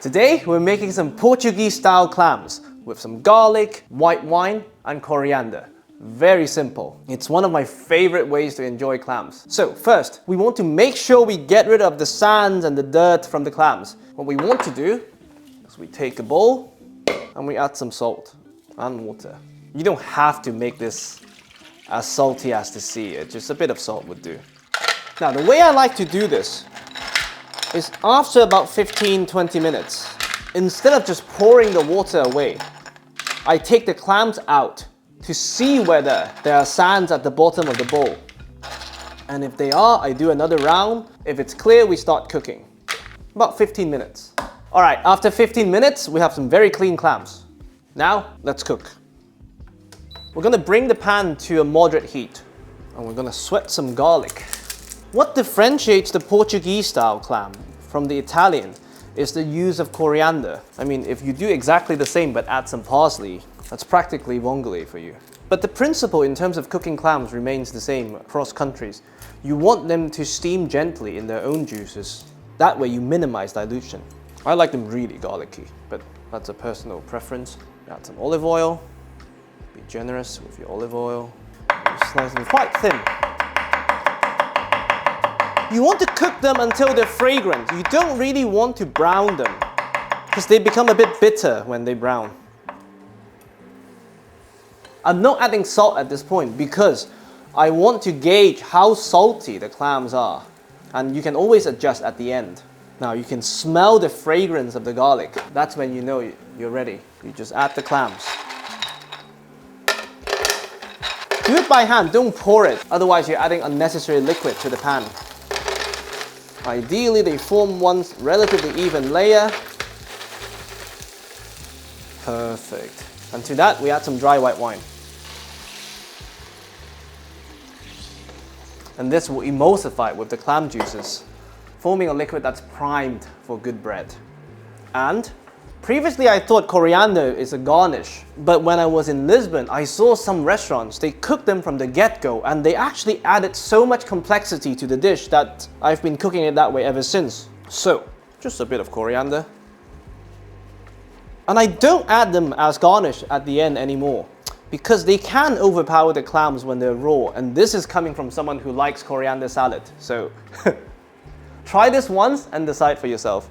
Today we're making some Portuguese style clams with some garlic, white wine and coriander. Very simple. It's one of my favorite ways to enjoy clams. So first, we want to make sure we get rid of the sand and the dirt from the clams. What we want to do is we take a bowl and we add some salt and water. You don't have to make this as salty as the sea, just a bit of salt would do. Now the way I like to do this is after about 15-20 minutes, instead of just pouring the water away, I take the clams out to see whether there are sands at the bottom of the bowl. And if they are, I do another round. If it's clear, we start cooking. About 15 minutes. Alright, after 15 minutes, we have some very clean clams. Now, let's cook. We're gonna bring the pan to a moderate heat and we're gonna sweat some garlic. What differentiates the Portuguese style clam from the Italian is the use of coriander. I mean, if you do exactly the same but add some parsley, that's practically vongole for you. But the principle in terms of cooking clams remains the same across countries. You want them to steam gently in their own juices. That way you minimize dilution. I like them really garlicky, but that's a personal preference. Add some olive oil. Be generous with your olive oil. You slice them quite thin. You want to cook them until they're fragrant. You don't really want to brown them because they become a bit bitter when they brown. I'm not adding salt at this point because I want to gauge how salty the clams are, and you can always adjust at the end. Now you can smell the fragrance of the garlic. That's when you know you're ready. You just add the clams. Do it by hand, don't pour it, otherwise you're adding unnecessary liquid to the pan. Ideally, they form one relatively even layer. Perfect. And to that, we add some dry white wine. And this will emulsify with the clam juices, forming a liquid that's primed for good bread. And previously I thought coriander is a garnish, but when I was in Lisbon, I saw some restaurants, they cooked them from the get-go and they actually added so much complexity to the dish that I've been cooking it that way ever since. So, just a bit of coriander. And I don't add them as garnish at the end anymore because they can overpower the clams when they're raw, and this is coming from someone who likes coriander salad. So, try this once and decide for yourself.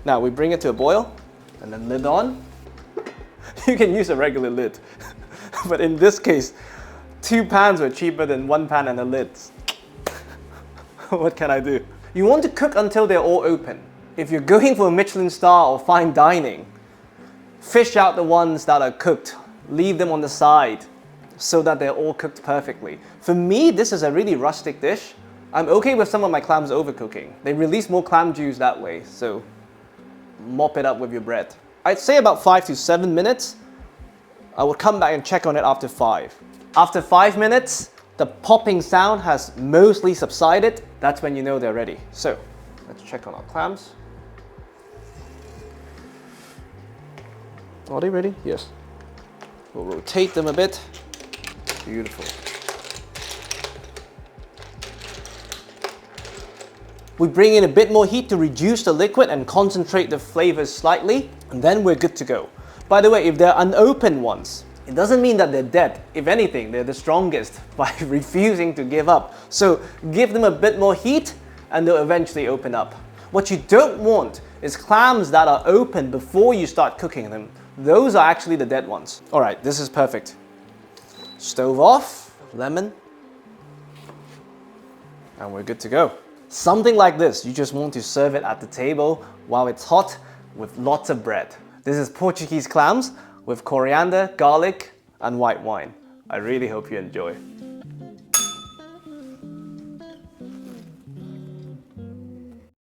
Now we bring it to a boil. And then lid on. You can use a regular lid. But in this case, 2 pans were cheaper than 1 pan and a lid. What can I do? You want to cook until they're all open. If you're going for a Michelin star or fine dining, fish out the ones that are cooked. Leave them on the side so that they're all cooked perfectly. For me, this is a really rustic dish. I'm okay with some of my clams overcooking. They release more clam juice that way, so mop it up with your bread. I'd say about 5 to 7 minutes. I will come back and check on it after 5. After 5 minutes, the popping sound has mostly subsided. That's when you know they're ready. So, let's check on our clams. Are they ready? Yes. We'll rotate them a bit. Beautiful. We bring in a bit more heat to reduce the liquid and concentrate the flavors slightly, and then we're good to go. By the way, if they're unopened ones, it doesn't mean that they're dead. If anything, they're the strongest by refusing to give up. So give them a bit more heat and they'll eventually open up. What you don't want is clams that are open before you start cooking them. Those are actually the dead ones. All right, this is perfect. Stove off, lemon, and we're good to go. Something like this, you just want to serve it at the table while it's hot with lots of bread. This is Portuguese clams with coriander, garlic, and white wine. I really hope you enjoy.